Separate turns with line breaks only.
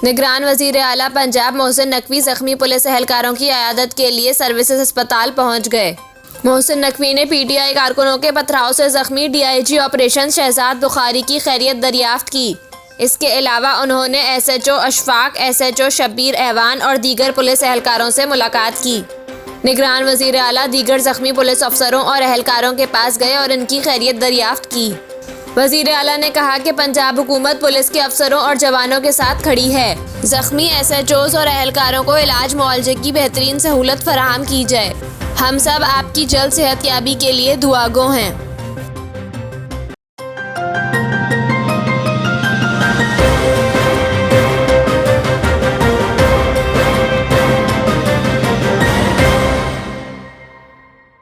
निगरान वजीर आला पंजाब मोहसिन नकवी जख्मी पुलिस एहलकारों की इयादत के लिए सर्विसेज अस्पताल पहुंच गए। मोहसिन नकवी ने पीटीआई कारकुनों के पथराव से जख्मी डीआईजी ऑपरेशन शहजाद बुखारी की खैरियत दरियाफ्त की। इसके अलावा उन्होंने SHO Ashfaq, SHO Shabbir Evan और दीगर पुलिस एहलकारों से मुलाकात की। निगरान वजीर आला दीगर जख्मी पुलिस अफसरों और एहलकारों के पास गए और इनकी खैरियत दरियाफ्त की। वजीर आला ने कहा कि पंजाब हुकूमत पुलिस के अफसरों और जवानों के साथ खड़ी है। जख्मी एसएचओज और एहलकारों को इलाज मुआवजे की बेहतरीन सहूलत फराहम की जाए। हम सब आपकी जल्द सेहतयाबी के लिए दुआगो हैं।